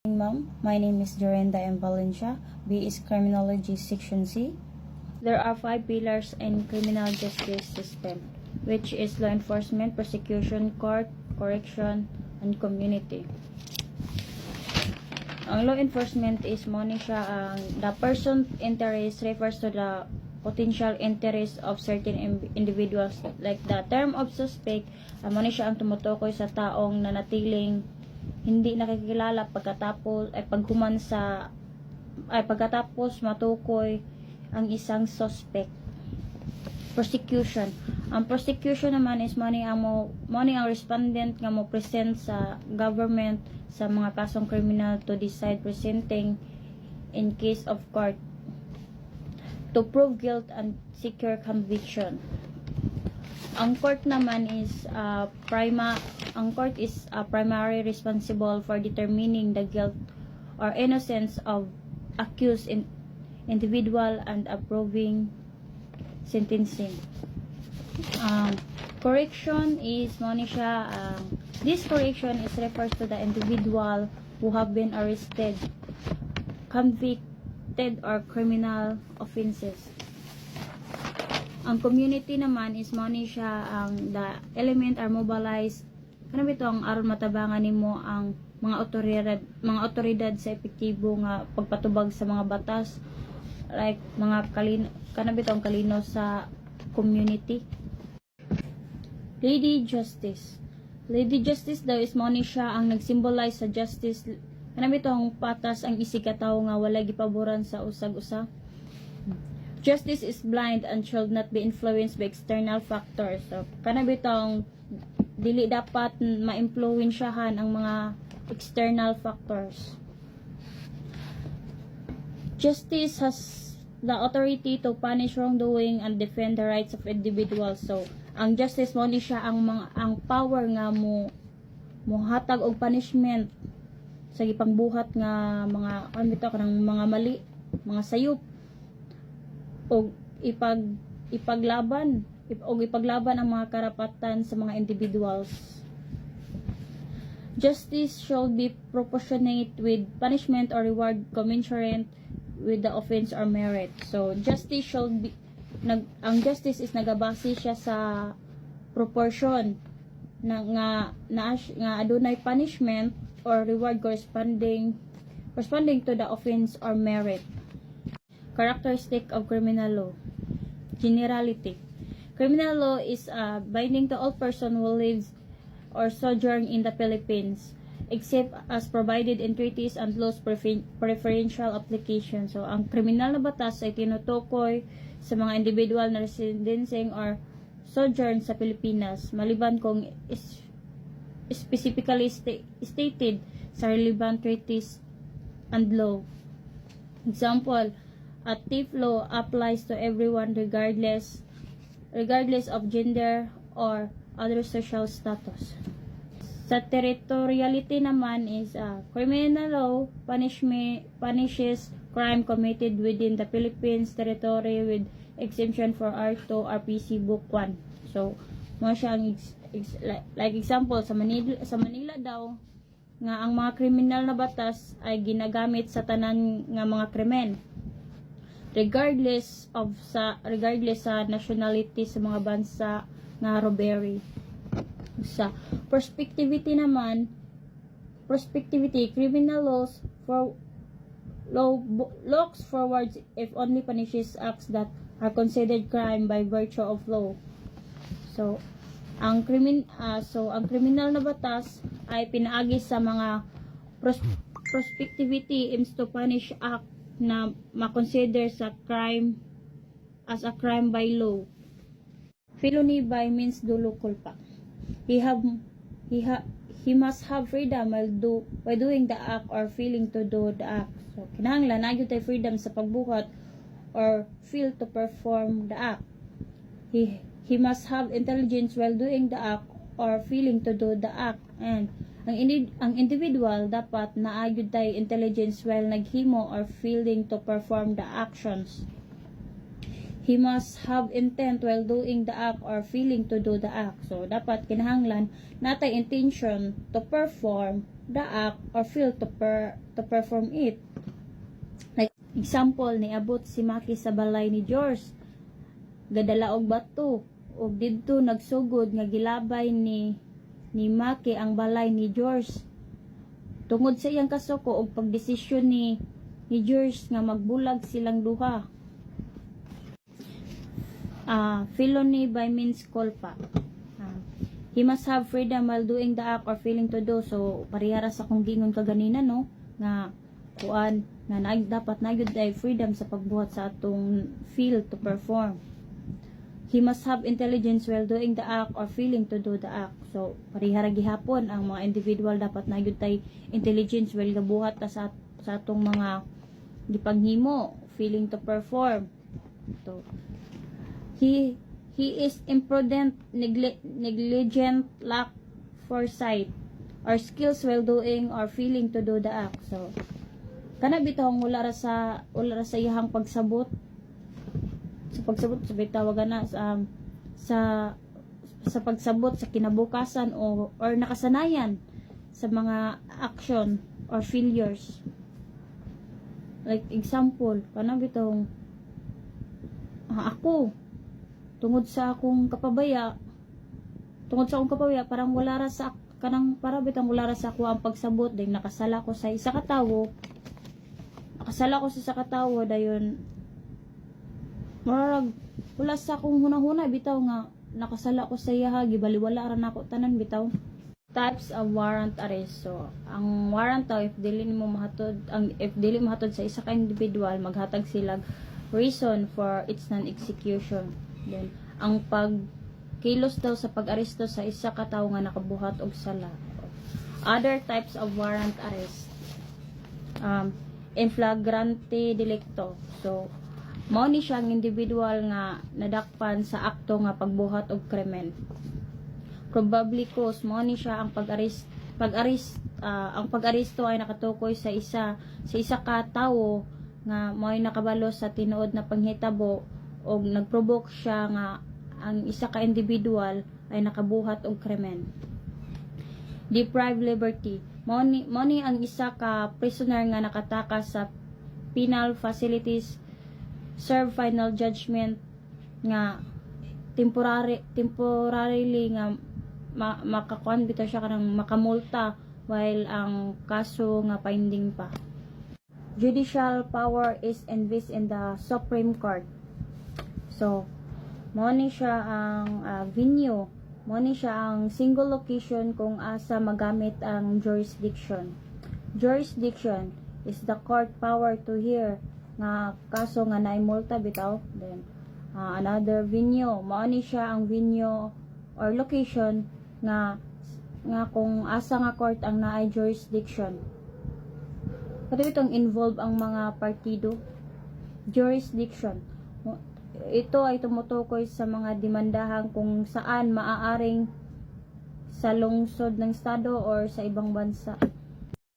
Ma'am, my name is Dorenda M. Valencia, B is Criminology Section C. There are 5 pillars in criminal justice system, which is law enforcement, prosecution, court, correction, and community. Ang law enforcement is the person interest refers to the potential interest of certain individuals, like the term of suspect. Mo ni siya ang tumutukoy sa taong nanatiling hindi nakikilala pagkatapos matukoy ang isang suspect. Prosecution. Ang prosecution naman is money ang respondent nga mo present sa government sa mga kasong criminal to decide presenting in case of court to prove guilt and secure conviction. Ang court naman is primary responsible for determining the guilt or innocence of accused individual and approving sentencing. Correction is this correction is refers to the individual who have been arrested, convicted or criminal offenses. Ang community naman is the element are mobilized ang aron matabangan nimo ang mga otoridad sa epektibo nga pagpatubag sa mga batas, like mga kalino sa community. Lady Justice daw is ang nagsymbolize sa justice. Ang patas ang isigataw nga wala gipaboran sa usag-usa. Justice is blind and should not be influenced by external factors. So, dili dapat ma-influensyahan ang mga external factors. Justice has the authority to punish wrongdoing and defend the rights of individuals. So, ang justice mo ni siya ang power nga mo hatag og punishment sa gipangbuhat nga mga mali, mga sayop, o ipaglaban ang mga karapatan sa mga individuals. Justice should be proportionate with punishment or reward commensurate with the offense or merit. So justice should be ang justice is nagabase siya sa proportion nga adunay punishment or reward corresponding to the offense or merit. Characteristic of criminal law. Generality. Criminal law is binding to all person who lives or sojourn in the Philippines, except as provided in treaties and laws preferential application. So, ang kriminal na batas ay tinutukoy sa mga individual na residencing or sojourn sa Pilipinas, maliban kung specifically stated sa relevant treaties and law. Example, a thief law applies to everyone regardless of gender or other social status. Sa territoriality naman is criminal law punishes crime committed within the Philippines territory with exemption for R2 RPC Book 1. So, mo siya like example sa Manila daw nga ang mga kriminal na batas ay ginagamit sa tanan nga mga krimen, regardless sa nationality sa mga bansa nga robbery. Sa prospectivity naman, criminal looks forward if only punishes acts that are considered crime by virtue of law. So ang criminal na batas ay pinaagi sa mga prospectivity aims to punish act na ma-consider sa crime as a crime by law. Felony by means dolo culpa. He must have freedom while doing the act or failing to do the act. So kinahanglan na gyud tay freedom sa pagbuhat or fail to perform the act. He must have intelligence while doing the act or failing to do the act, and ang individual dapat naayod tay intelligence while naghimo or failing to perform the actions. He must have intent while doing the act or feeling to do the act. So, dapat kinahanglan natay intention to perform the act or feel to perform it. Like, example, niabot si Maki sa balay ni George. Gadala og bato. Og didto nagsugod nga gilabay ni Maki ang balay ni George. Tungod sa iyang kasuko og pagdesisyon ni George nga magbulag silang duha. Felony by means culpa. He must have freedom while doing the act or feeling to do. So, parihara sa kung gingon kaganina, no? Nga, kuan, nga dapat nagyud ay freedom sa pagbuhat sa atong feel to perform. He must have intelligence while doing the act or feeling to do the act. So, parihara gihapon ang mga individual dapat nagyud tay intelligence while gabuhat ta sa atong mga gipanghimo, feeling to perform. So, He is imprudent, negligent, lack foresight, or skills while doing or feeling to do the act. So, kana bitawng wala ra sa iyahang pagsabot. Sa pagsabot sa bitawagan na sa pagsabot sa kinabukasan or nakasanayan sa mga action or failures. Like example, kana bitawng ako tungod sa akong kapabaya parang wala ra sa kanang para bitang wala ra sa ako ang pagsabot dahil nakasala ko sa isa ka tawo dayon marag wala sa akong hunahuna bitaw nga nakasala ko sa iya gibaliwala ra nako tanan bitaw. Types of warrant arrest. So ang warrant if dili mahatod sa isa ka individual, maghatag sila reason for its non-execution. Then, ang pagkilos daw sa pag-aresto sa isa ka tawo nga nakabuhat og sala. Other types of warrant arrest. In flagrante delicto. So, mao ni siyang individual nga nadakpan sa akto nga pagbuhat og krimen. Probably cause mao ni siya ang ang pag-aresto ay nakatukoy sa isa ka tawo nga mo'y nakabalo sa tinuod na panghitabo o nagprovoke siya nga ang isa ka individual ay nakabuhat og krimen. Deprived liberty. Mao ni ang isa ka prisoner nga nakatakas sa penal facilities, serve final judgment nga temporarily nga makakuan bitaw siya kanang makamulta while ang kaso nga pending pa. Judicial power is invested in the Supreme Court. So, mo ni siya ang venue, mo ni siya ang single location kung asa magamit ang jurisdiction. Jurisdiction is the court power to hear nga kaso nga naay multa bitaw. Then another venue, mo ni siya ang venue or location nga kung asa nga court ang naay jurisdiction. Pwede itong involve ang mga partido. Jurisdiction. Ito ay tumutukoy sa mga demandahan kung saan maaaring sa lungsod ng estado or sa ibang bansa.